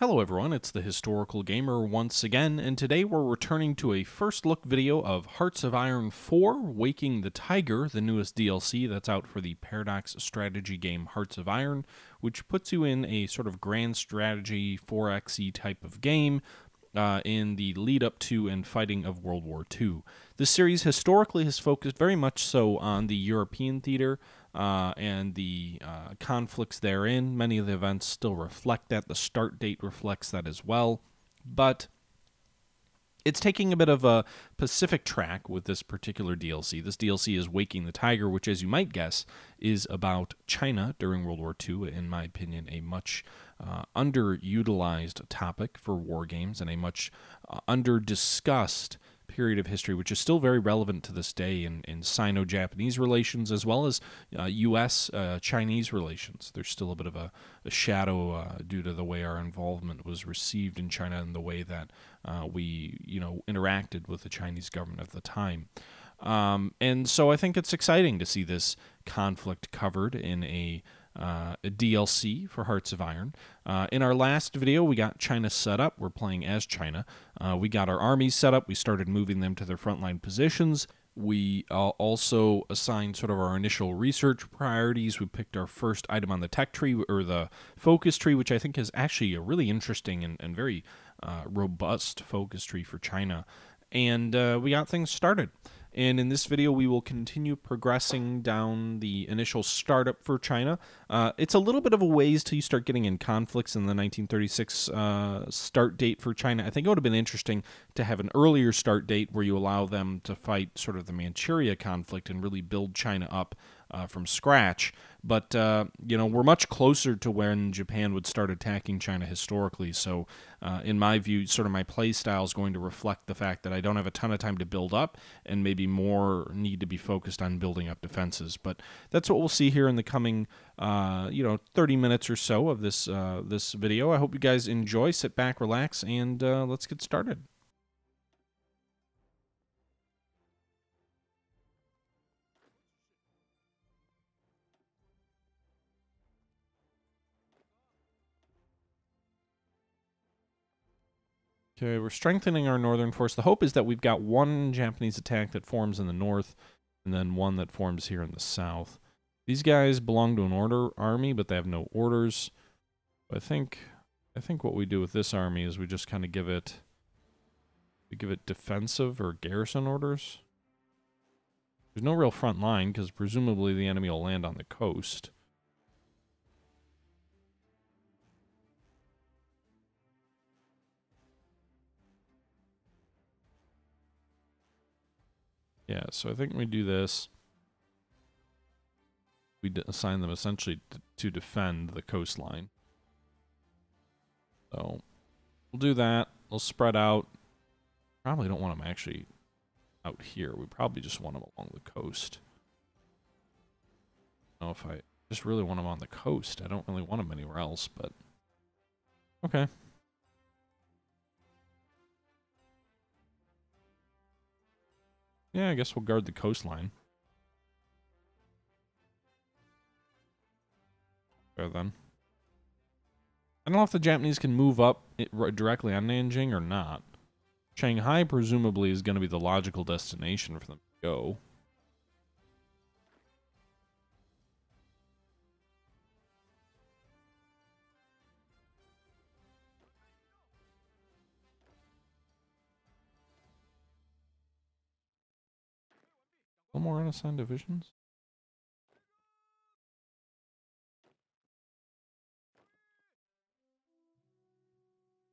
Hello everyone, it's the Historical Gamer once again, and today we're returning to a first look video of Hearts of Iron 4, Waking the Tiger, the newest DLC that's out for the Paradox strategy game Hearts of Iron, which puts you in a sort of grand strategy 4X-y type of game in the lead up to and fighting of World War II. This series historically has focused very much so on the European theater and the conflicts therein. Many of the events still reflect that. The start date reflects that as well. But it's taking a bit of a Pacific track with this particular DLC. This DLC is Waking the Tiger, which, as you might guess, is about China during World War II. In my opinion, a much underutilized topic for war games and a much under-discussed period of history, which is still very relevant to this day in Sino-Japanese relations as well as U.S.-Chinese relations. There's still a bit of a shadow due to the way our involvement was received in China and the way that we, interacted with the Chinese government at the time. And so I think it's exciting to see this conflict covered in a DLC for Hearts of Iron. In our last video, we got China set up. We're playing as China. We got our armies set up. We started moving them to their frontline positions. We also assigned sort of our initial research priorities. We picked our first item on the tech tree, or the focus tree, which I think is actually a really interesting and very robust focus tree for China. And we got things started. And in this video, we will continue progressing down the initial startup for China. It's a little bit of a ways till you start getting in conflicts in the 1936 start date for China. I think it would have been interesting to have an earlier start date where you allow them to fight sort of the Manchuria conflict and really build China up from scratch. But, we're much closer to when Japan would start attacking China historically. So, in my view, sort of my play style is going to reflect the fact that I don't have a ton of time to build up and maybe more need to be focused on building up defenses. But that's what we'll see here in the coming, 30 minutes or so of this video. I hope you guys enjoy. Sit back, relax, and let's get started. Okay, we're strengthening our northern force. The hope is that we've got one Japanese attack that forms in the north and then one that forms here in the south. These guys belong to an army, but they have no orders. I think what we do with this army is we just kind of give it defensive or garrison orders. There's no real front line because presumably the enemy will land on the coast. Yeah, so I think we do this. We assign them essentially to defend the coastline. So we'll do that. We'll spread out. Probably don't want them actually out here. We probably just want them along the coast. I don't know if I just really want them on the coast. I don't really want them anywhere else, but okay. Yeah, I guess we'll guard the coastline. There then. I don't know if the Japanese can move up directly on Nanjing or not. Shanghai presumably is going to be the logical destination for them to go. No more unassigned divisions?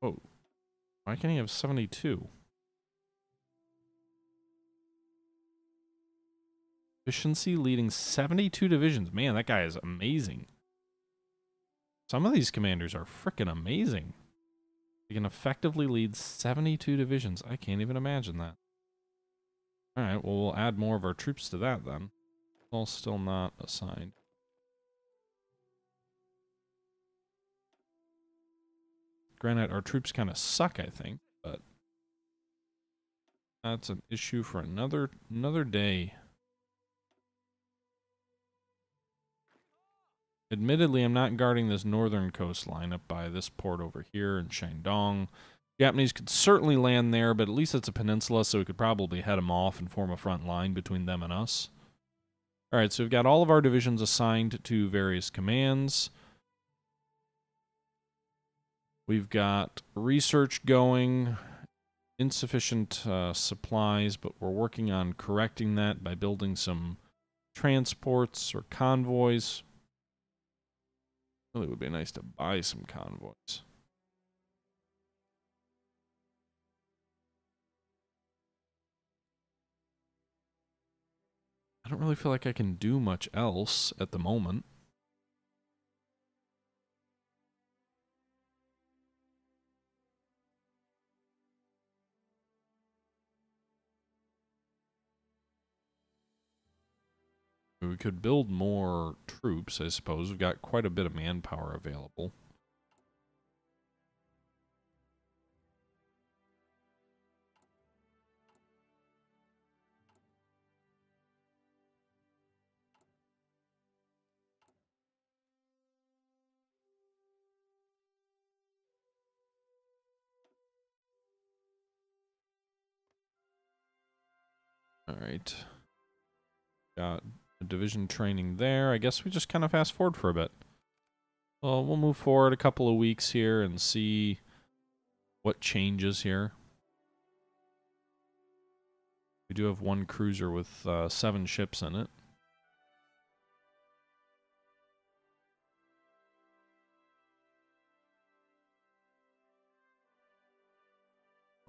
Oh. Why can't he have 72? Efficiency leading 72 divisions. Man, that guy is amazing. Some of these commanders are freaking amazing. They can effectively lead 72 divisions. I can't even imagine that. Alright, well, we'll add more of our troops to that then. All still not assigned. Granted, our troops kind of suck, I think, but that's an issue for another day. Admittedly, I'm not guarding this northern coastline up by this port over here in Shandong. Japanese could certainly land there, but at least it's a peninsula, so we could probably head them off and form a front line between them and us. Alright, so we've got all of our divisions assigned to various commands. We've got research going, insufficient supplies, but we're working on correcting that by building some transports or convoys. Really would be nice to buy some convoys. I don't really feel like I can do much else at the moment. We could build more troops, I suppose. We've got quite a bit of manpower available. Alright. Got a division training there. I guess we just kind of fast forward for a bit. Well, we'll move forward a couple of weeks here and see what changes here. We do have one cruiser with 7 ships in it.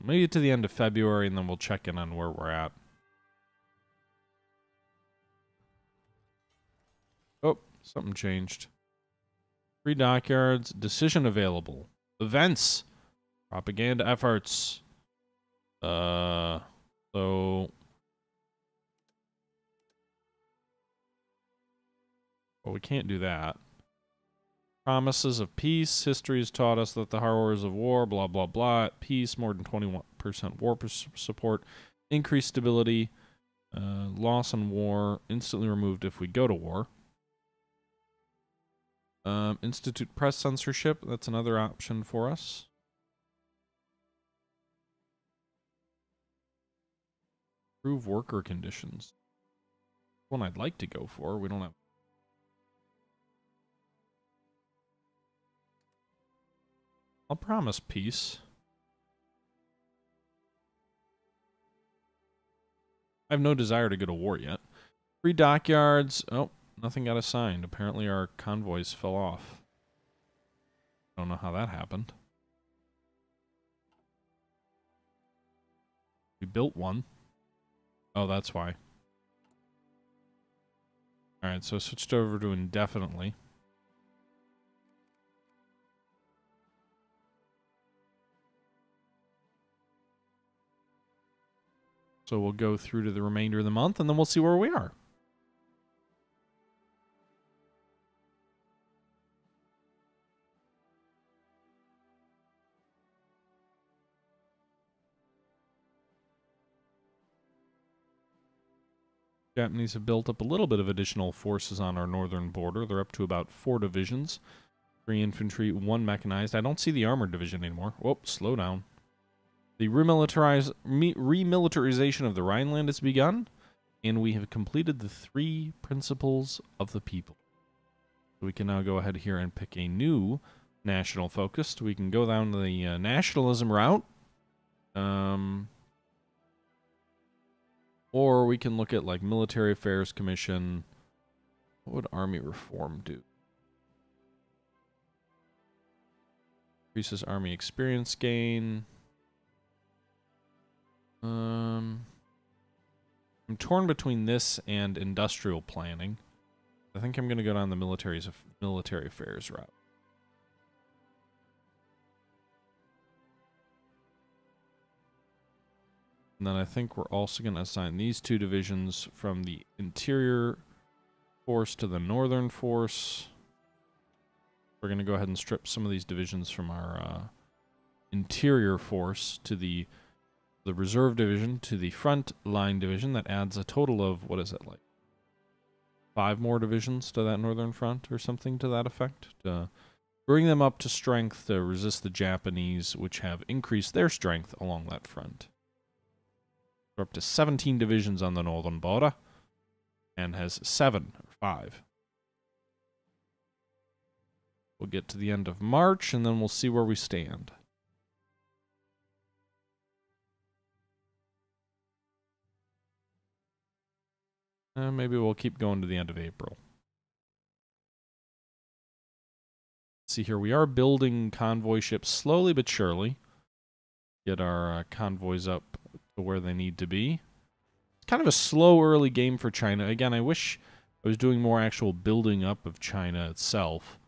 Maybe to the end of February, and then we'll check in on where we're at. Oh, something changed. 3 dockyards, decision available. Events, propaganda efforts. So well, we can't do that. Promises of peace. History has taught us that the horrors of war, blah, blah, blah. At peace, more than 21% war support. Increased stability. Loss on war. Instantly removed if we go to war. Institute press censorship. That's another option for us. Improve worker conditions. One I'd like to go for. We don't have. I'll promise peace. I have no desire to go to war yet. 3 dockyards. Oh, nothing got assigned. Apparently our convoys fell off. I don't know how that happened. We built one. Oh, that's why. Alright, so I switched over to indefinitely. So we'll go through to the remainder of the month, and then we'll see where we are. Japanese have built up a little bit of additional forces on our northern border. They're up to about 4 divisions. 3 infantry, 1 mechanized. I don't see the armored division anymore. Whoop, slow down. The remilitarization of the Rhineland has begun, and we have completed the 3 principles of the people. So we can now go ahead here and pick a new national focus. We can go down the nationalism route. Or we can look at like Military Affairs Commission. What would Army Reform do? Increases Army experience gain. I'm torn between this and industrial planning. I think I'm going to go down the military affairs route. And then I think we're also going to assign these 2 divisions from the interior force to the northern force. We're going to go ahead and strip some of these divisions from our interior force to the reserve division to the front line division. That adds a total of, what is it like? 5 more divisions to that northern front or something to that effect to bring them up to strength to resist the Japanese, which have increased their strength along that front. We're up to 17 divisions on the northern border and has 7 or 5. We'll get to the end of March and then we'll see where we stand. Maybe we'll keep going to the end of April. See here, we are building convoy ships slowly but surely. Get our convoys up to where they need to be. It's kind of a slow early game for China. Again, I wish I was doing more actual building up of China itself.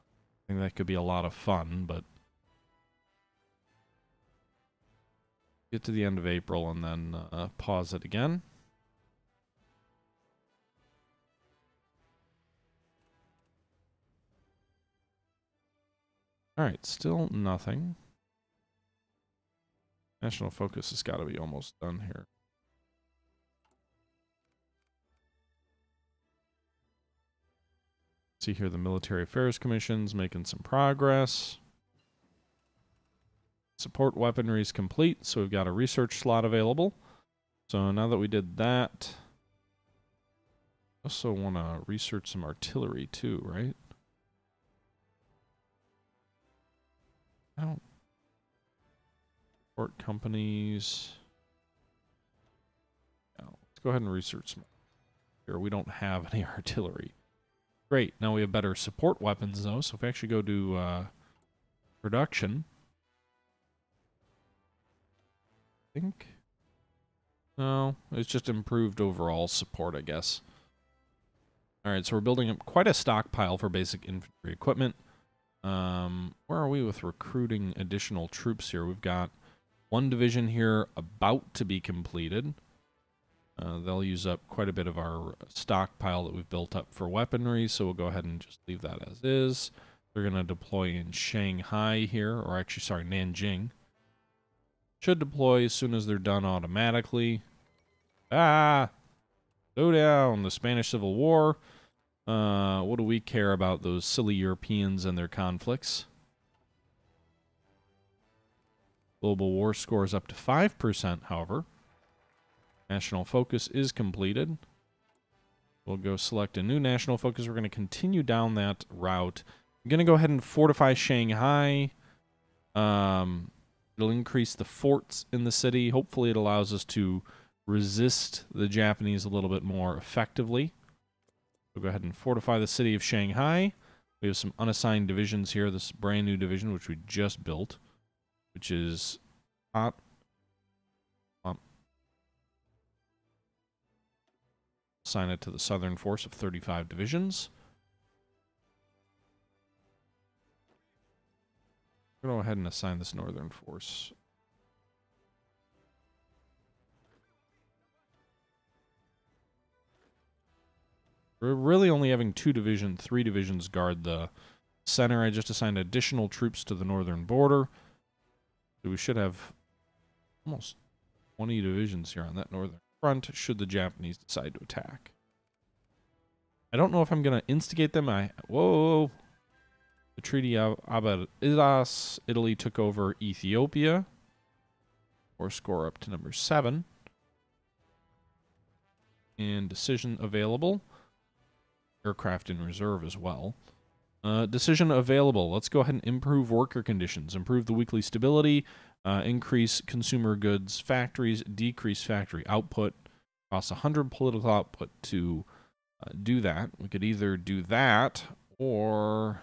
I think that could be a lot of fun, but get to the end of April and then pause it again. Alright, still nothing. National focus has got to be almost done here. See here the Military Affairs Commission's making some progress. Support weaponry is complete, so we've got a research slot available. So now that we did that, I also want to research some artillery too, right? I don't... Support companies. Yeah, let's go ahead and research some. Here, we don't have any artillery. Great, now we have better support weapons though, so if we actually go to production, I think... No, it's just improved overall support, I guess. Alright, so we're building up quite a stockpile for basic infantry equipment. Where are we with recruiting additional troops here? We've got 1 division here about to be completed. They'll use up quite a bit of our stockpile that we've built up for weaponry, so we'll go ahead and just leave that as is. They're going to deploy in Shanghai here, or actually, sorry, Nanjing. Should deploy as soon as they're done automatically. Ah! Slow down, the Spanish Civil War. What do we care about those silly Europeans and their conflicts? Global war score is up to 5%, however. National focus is completed. We'll go select a new national focus. We're going to continue down that route. I'm going to go ahead and fortify Shanghai. It'll increase the forts in the city. Hopefully it allows us to resist the Japanese a little bit more effectively. We'll go ahead and fortify the city of Shanghai. We have some unassigned divisions here. This brand new division, which we just built, which is hot. Assign it to the southern force of 35 divisions. Go ahead and assign this northern force. We're really only having 3 divisions guard the center. I just assigned additional troops to the northern border. So we should have almost 20 divisions here on that northern front should the Japanese decide to attack. I don't know if I'm going to instigate them. Whoa! The Treaty of Abad-Ilas, Italy took over Ethiopia. Or score up to number 7. And decision available. Aircraft in reserve as well. Decision available. Let's go ahead and improve worker conditions. Improve the weekly stability. Increase consumer goods factories. Decrease factory output. Costs 100 political output to do that. We could either do that or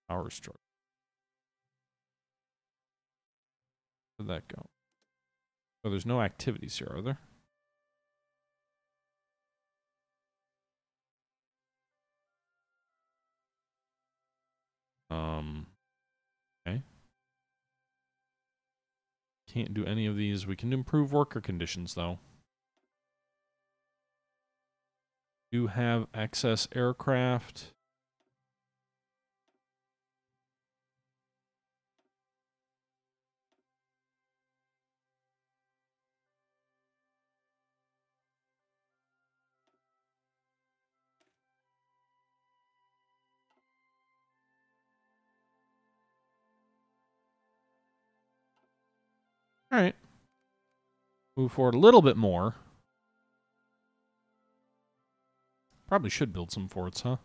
power struggle. Where'd that go? Oh, there's no activities here, are there? Okay. Can't do any of these. We can improve worker conditions, though. Do have excess aircraft. Alright. Move forward a little bit more. Probably should build some forts, huh?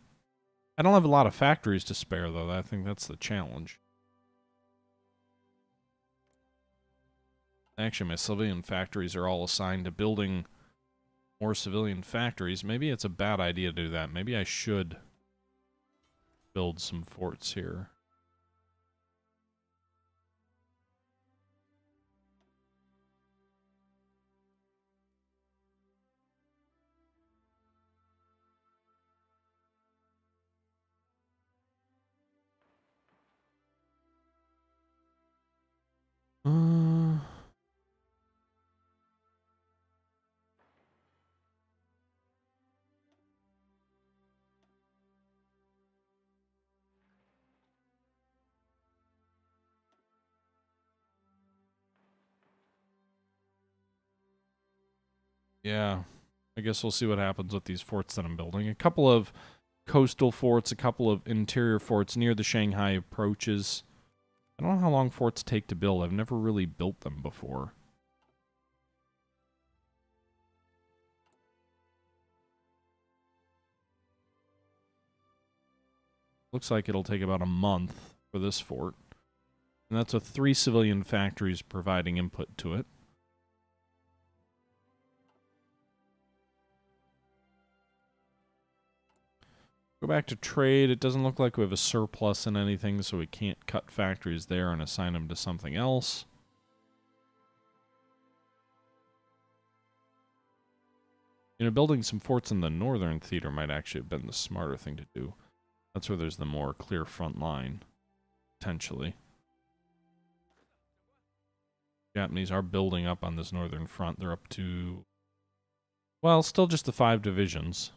I don't have a lot of factories to spare, though. I think that's the challenge. Actually, my civilian factories are all assigned to building more civilian factories. Maybe it's a bad idea to do that. Maybe I should build some forts here. Yeah, I guess we'll see what happens with these forts that I'm building. A couple of coastal forts, a couple of interior forts near the Shanghai approaches. I don't know how long forts take to build. I've never really built them before. Looks like it'll take about a month for this fort. And that's with 3 civilian factories providing input to it. Go back to trade. It doesn't look like we have a surplus in anything, so we can't cut factories there and assign them to something else. You know, building some forts in the northern theater might actually have been the smarter thing to do. That's where there's the more clear front line, potentially. Japanese are building up on this northern front. They're up to, well, still just the 5 divisions.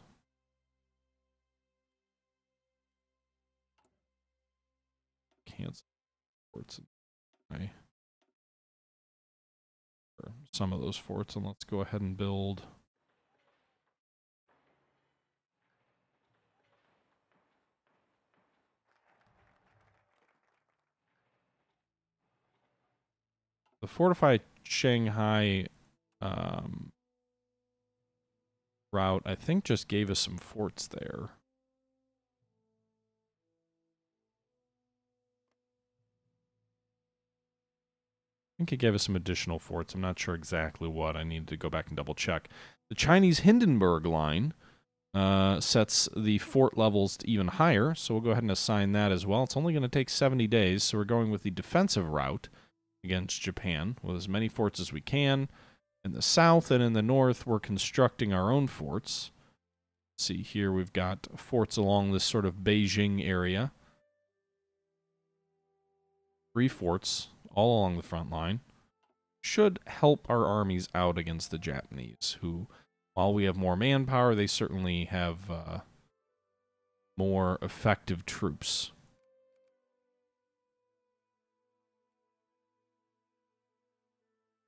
Cancel forts. Okay. Some of those forts, and let's go ahead and build. The fortified Shanghai route, I think, just gave us some forts there. I think it gave us some additional forts. I'm not sure exactly what. I need to go back and double check. The Chinese Hindenburg line sets the fort levels to even higher, so we'll go ahead and assign that as well. It's only going to take 70 days, so we're going with the defensive route against Japan with as many forts as we can. In the south and in the north, we're constructing our own forts. Let's see here, we've got forts along this sort of Beijing area. 3 forts all along the front line. Should help our armies out against the Japanese, who, while we have more manpower, they certainly have more effective troops.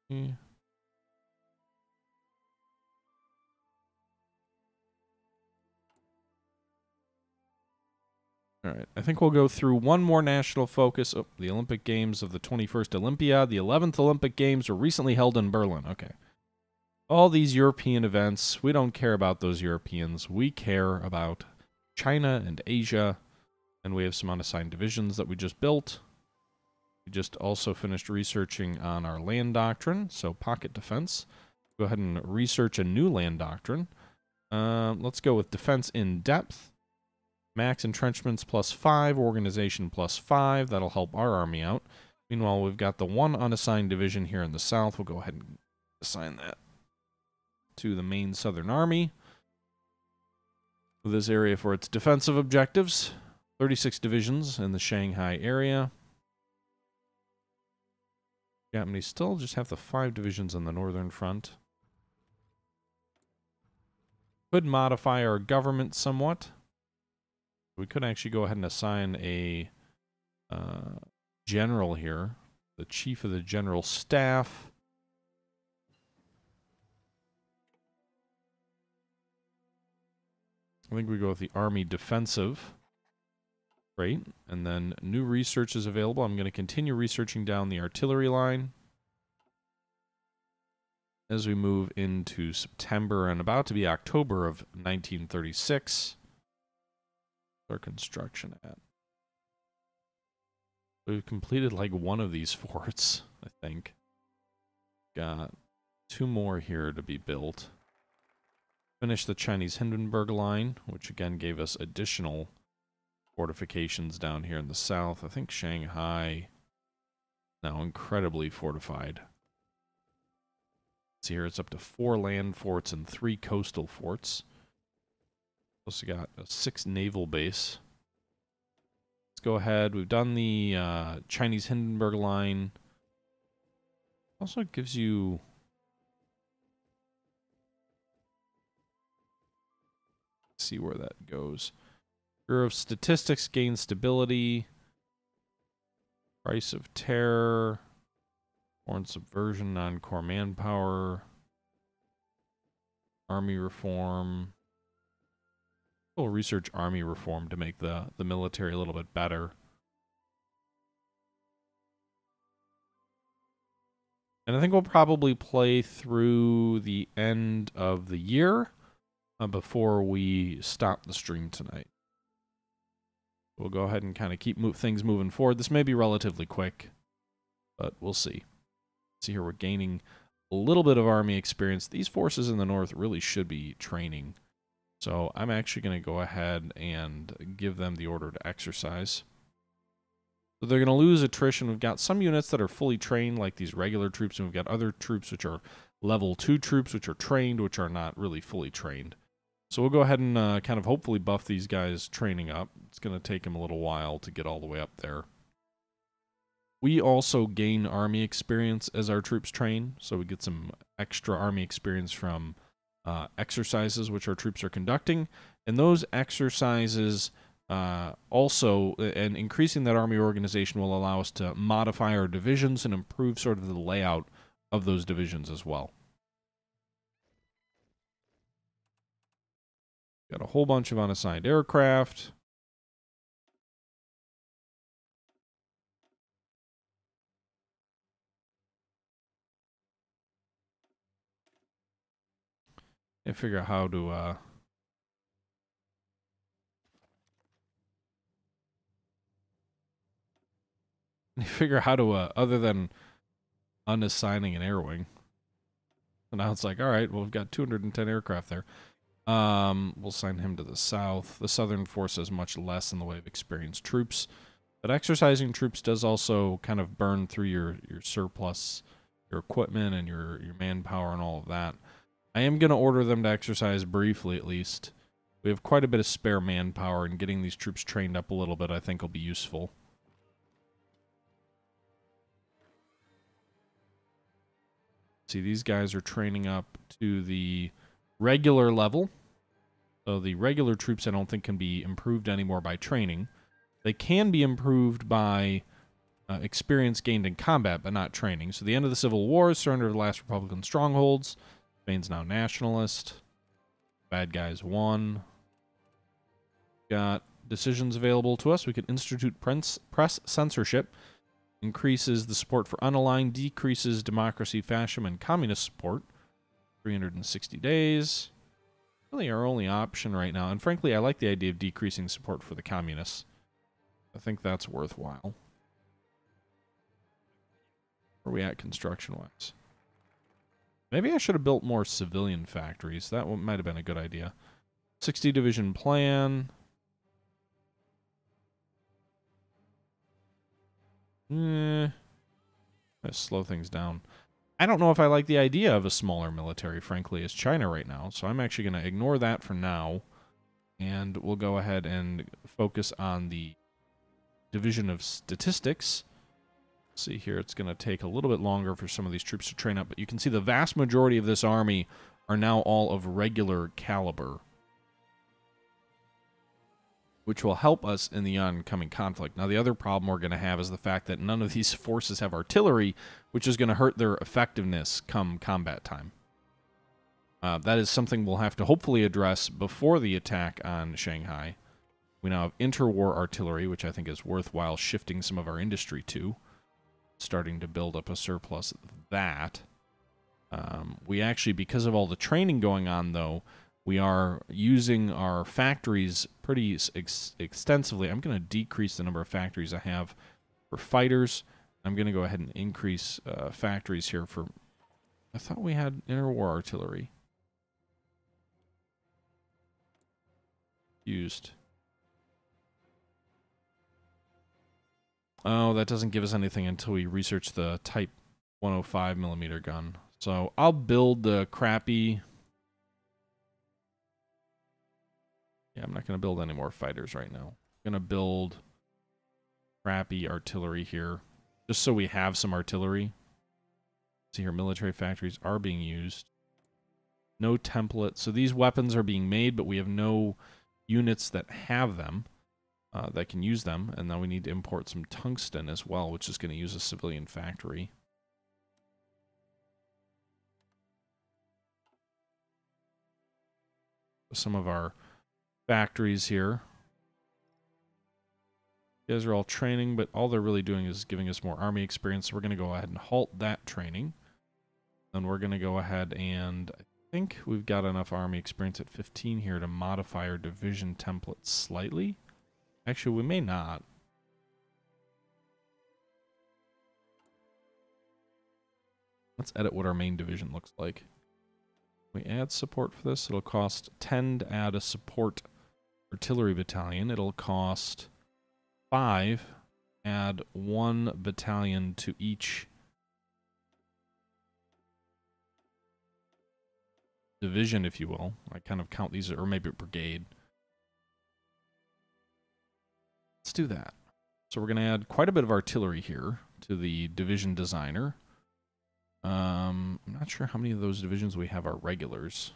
Yeah. All right, I think we'll go through one more national focus. Oh, the Olympic Games of the 21st Olympiad. The 11th Olympic Games were recently held in Berlin. Okay. All these European events, we don't care about those Europeans. We care about China and Asia, and we have some unassigned divisions that we just built. We just also finished researching on our land doctrine, so pocket defense. Go ahead and research a new land doctrine. Let's go with defense in depth. Max entrenchments +5, organization +5. That'll help our army out. Meanwhile, we've got the 1 unassigned division here in the south. We'll go ahead and assign that to the main Southern Army. This area for its defensive objectives. 36 divisions in the Shanghai area. Japanese still just have the 5 divisions on the northern front. Could modify our government somewhat. We could actually go ahead and assign a general here, the chief of the general staff. I think we go with the army defensive. Great. And then new research is available. I'm going to continue researching down the artillery line. as we move into September and about to be October of 1936. Our construction at. We've completed like one of these forts, I think. Got 2 more here to be built. Finished the Chinese Hindenburg line, which again gave us additional fortifications down here in the south. I think Shanghai now incredibly fortified. See here, it's up to 4 land forts and 3 coastal forts. Also got a 6 naval base. Let's go ahead. We've done the Chinese Hindenburg line. Also gives you... Let's see where that goes. Bureau of Statistics gains stability. Price of terror. Foreign subversion, non-core manpower. Army reform. We'll research army reform to make the military a little bit better. And I think we'll probably play through the end of the year before we stop the stream tonight. We'll go ahead and kind of keep things moving forward. This may be relatively quick, but we'll see. See here, we're gaining a little bit of army experience. These forces in the north really should be training. So I'm actually going to go ahead and give them the order to exercise. So they're going to lose attrition. We've got some units that are fully trained, like these regular troops, and we've got other troops which are level 2 troops, which are trained, which are not really fully trained. So we'll go ahead and kind of hopefully buff these guys training up. It's going to take them a little while to get all the way up there. We also gain army experience as our troops train, so we get some extra army experience from exercises which our troops are conducting, and those exercises also, and increasing that army organization will allow us to modify our divisions and improve sort of the layout of those divisions as well. Got a whole bunch of unassigned aircraft. And figure out how to other than unassigning an air wing. So now it's like, all right, well, we've got 210 aircraft there. We'll send him to the south. The southern force has much less in the way of experienced troops. But exercising troops does also kind of burn through your surplus, your equipment, and your manpower and all of that. I am going to order them to exercise briefly at least. We have quite a bit of spare manpower, and getting these troops trained up a little bit I think will be useful. See, these guys are training up to the regular level. So the regular troops I don't think can be improved anymore by training. They can be improved by experience gained in combat, but not training. So the end of the Civil War, surrender of the last Republican strongholds. Spain's now nationalist. Bad guys won. Got decisions available to us. We can institute press censorship. Increases the support for unaligned. Decreases democracy, fascism, and communist support. 360 days. Really our only option right now. And frankly, I like the idea of decreasing support for the communists. I think that's worthwhile. Where are we at construction-wise? Maybe I should have built more civilian factories. That one might have been a good idea. 60 division plan. Let's slow things down. I don't know if I like the idea of a smaller military, frankly, as China right now. So I'm actually going to ignore that for now. And we'll go ahead and focus on the division of statistics. See here, it's going to take a little bit longer for some of these troops to train up, but you can see the vast majority of this army are now all of regular caliber, which will help us in the oncoming conflict. Now, the other problem we're going to have is the fact that none of these forces have artillery, which is going to hurt their effectiveness come combat time. That is something we'll have to hopefully address before the attack on Shanghai. We now have interwar artillery, which I think is worthwhile shifting some of our industry to. Starting to build up a surplus of that. We actually, because of all the training going on, though, we are using our factories pretty extensively. I'm going to decrease the number of factories I have for fighters. I'm going to go ahead and increase factories here for... I thought we had interwar artillery. Used. Oh, that doesn't give us anything until we research the Type 105 millimeter gun. So I'll build the crappy... Yeah, I'm not going to build any more fighters right now. I'm going to build crappy artillery here, just so we have some artillery. See here, military factories are being used. No template. So these weapons are being made, but we have no units that have them, that can use them. And then we need to import some tungsten as well, which is going to use a civilian factory. Some of our factories here. You guys are all training, but all they're really doing is giving us more army experience. So we're going to go ahead and halt that training. Then we're going to go ahead and... I think we've got enough army experience at 15 here to modify our division template slightly. Actually, we may not. Let's edit what our main division looks like. We add support for this. It'll cost 10 to add a support artillery battalion. It'll cost 5. Add 1 battalion to each division, if you will. I kind of count these, or maybe a brigade. Let's do that. So we're going to add quite a bit of artillery here to the division designer. I'm not sure how many of those divisions we have are regulars.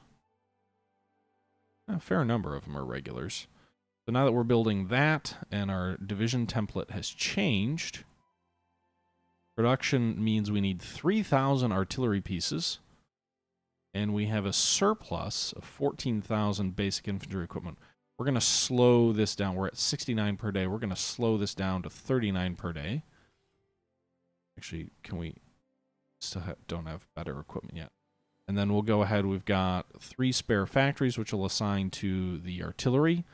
A fair number of them are regulars. So now that we're building that and our division template has changed, production means we need 3,000 artillery pieces. And we have a surplus of 14,000 basic infantry equipment. We're going to slow this down. We're at 69 per day. We're going to slow this down to 39 per day. Actually, can we... Still don't have better equipment yet. And then we'll go ahead. We've got 3 spare factories, which will assign to the artillery,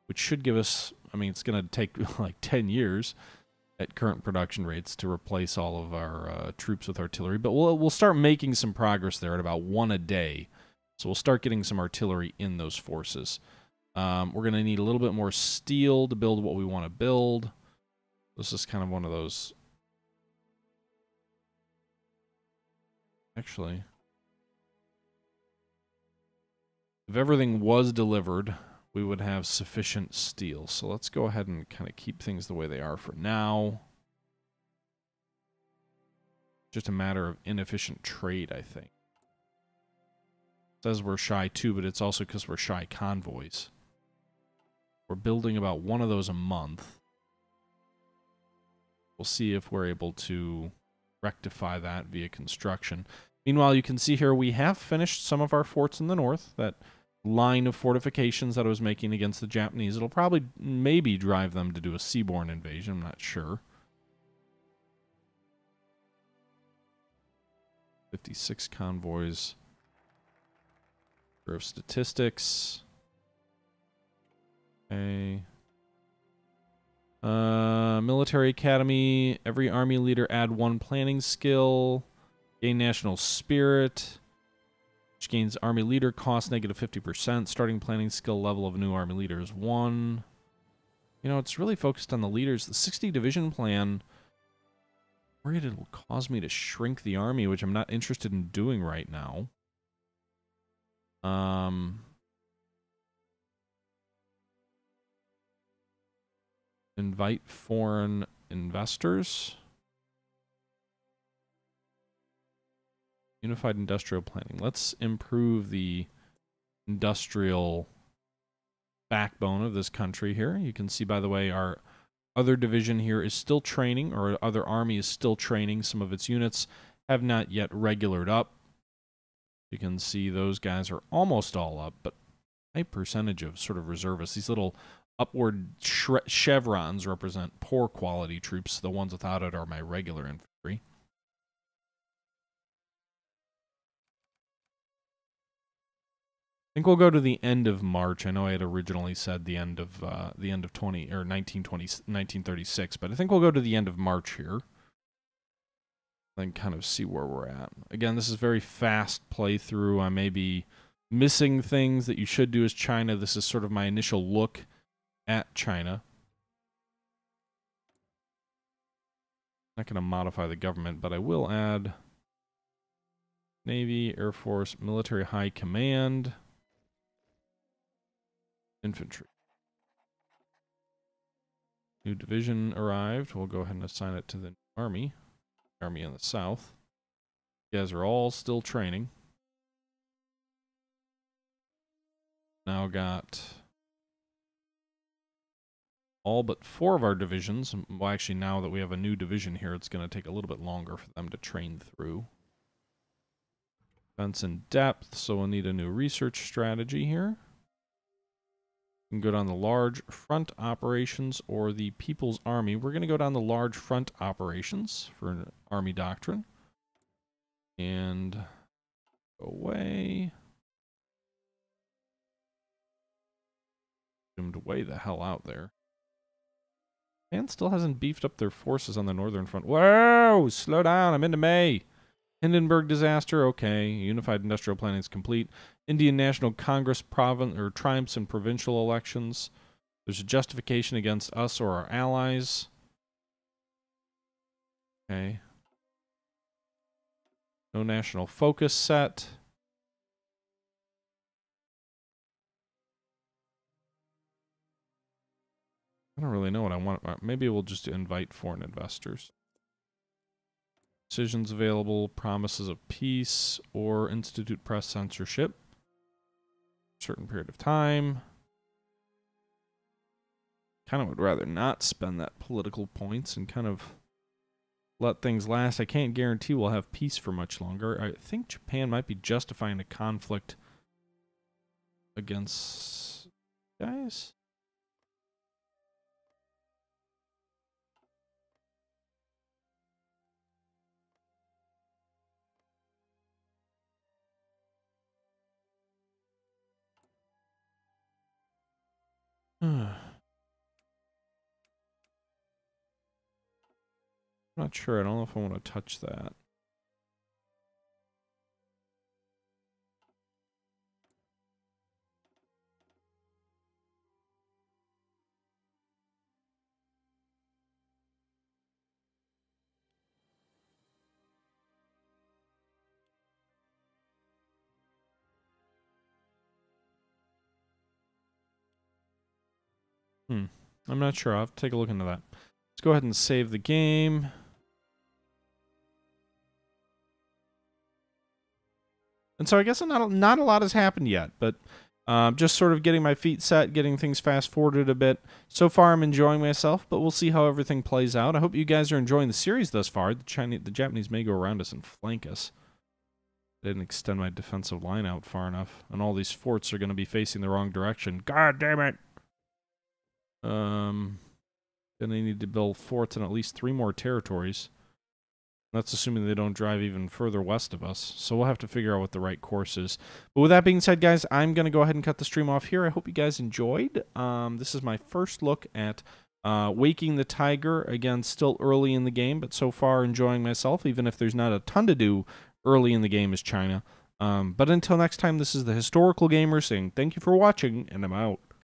which should give us... I mean, it's going to take like 10 years at current production rates to replace all of our troops with artillery. But we'll start making some progress there at about 1 a day. So we'll start getting some artillery in those forces. We're going to need a little bit more steel to build what we want to build. This is kind of one of those... Actually, if everything was delivered, we would have sufficient steel. So let's go ahead and kind of keep things the way they are for now. Just a matter of inefficient trade, I think. It says we're shy too, but it's also because we're shy convoys. We're building about 1 of those a month. We'll see if we're able to rectify that via construction. Meanwhile, you can see here we have finished some of our forts in the north. That line of fortifications that I was making against the Japanese, it'll probably maybe drive them to do a seaborne invasion. I'm not sure. 56 convoys. Bureau of Statistics. Okay. Military Academy. Every army leader add 1 planning skill. Gain national spirit. Which gains army leader cost negative 50%. Starting planning skill level of new army leaders 1. You know, it's really focused on the leaders. The 60 division plan, I'm worried it'll cause me to shrink the army, which I'm not interested in doing right now. Invite foreign investors. Unified industrial planning. Let's improve the industrial backbone of this country here. You can see, by the way, our other division here is still training, or other army is still training. Some of its units have not yet regulared up. You can see those guys are almost all up, but a high percentage of sort of reservists. These little upward chevrons represent poor quality troops. The ones without it are my regular infantry. think we'll go to the end of March. I know I had originally said the end of 1936, but I think we'll go to the end of March here. Then kind of see where we're at. Again, this is very fast playthrough. I may be missing things that you should do as China. This is sort of my initial look at China. Not going to modify the government, but I will add Navy, Air Force, Military High Command, Infantry. New division arrived. We'll go ahead and assign it to the Army. Army in the south. You guys are all still training. Now got all but 4 of our divisions. Well, actually, now that we have a new division here, it's going to take a little bit longer for them to train through. Defense in depth, so we'll need a new research strategy here. We can go down the large front operations or the People's Army. We're going to go down the large front operations for an Army doctrine. And go away. Zoomed way the hell out there. And still hasn't beefed up their forces on the northern front. Whoa! Slow down, I'm into May. Hindenburg disaster, okay. Unified industrial planning is complete. Indian National Congress triumphs in provincial elections. There's a justification against us or our allies. Okay. No national focus set. I don't really know what I want. Maybe we'll just invite foreign investors. Decisions available, promises of peace, or institute press censorship. Certain period of time. Kind of would rather not spend that political points and kind of let things last. I can't guarantee we'll have peace for much longer. I think Japan might be justifying a conflict against guys. I'm not sure. I don't know if I want to touch that. I'm not sure. I'll have to take a look into that. Let's go ahead and save the game. And so I guess not a lot has happened yet, but just sort of getting my feet set, getting things fast forwarded a bit. So far, I'm enjoying myself, but we'll see how everything plays out. I hope you guys are enjoying the series thus far. The Japanese may go around us and flank us. I didn't extend my defensive line out far enough, and all these forts are going to be facing the wrong direction. God damn it! Then they need to build forts in at least 3 more territories. That's assuming they don't drive even further west of us. So we'll have to figure out what the right course is. But with that being said, guys, I'm going to go ahead and cut the stream off here. I hope you guys enjoyed. This is my first look at Waking the Tiger. Again, still early in the game, but so far enjoying myself, even if there's not a ton to do early in the game as China. But until next time, this is the Historical Gamer saying thank you for watching, and I'm out.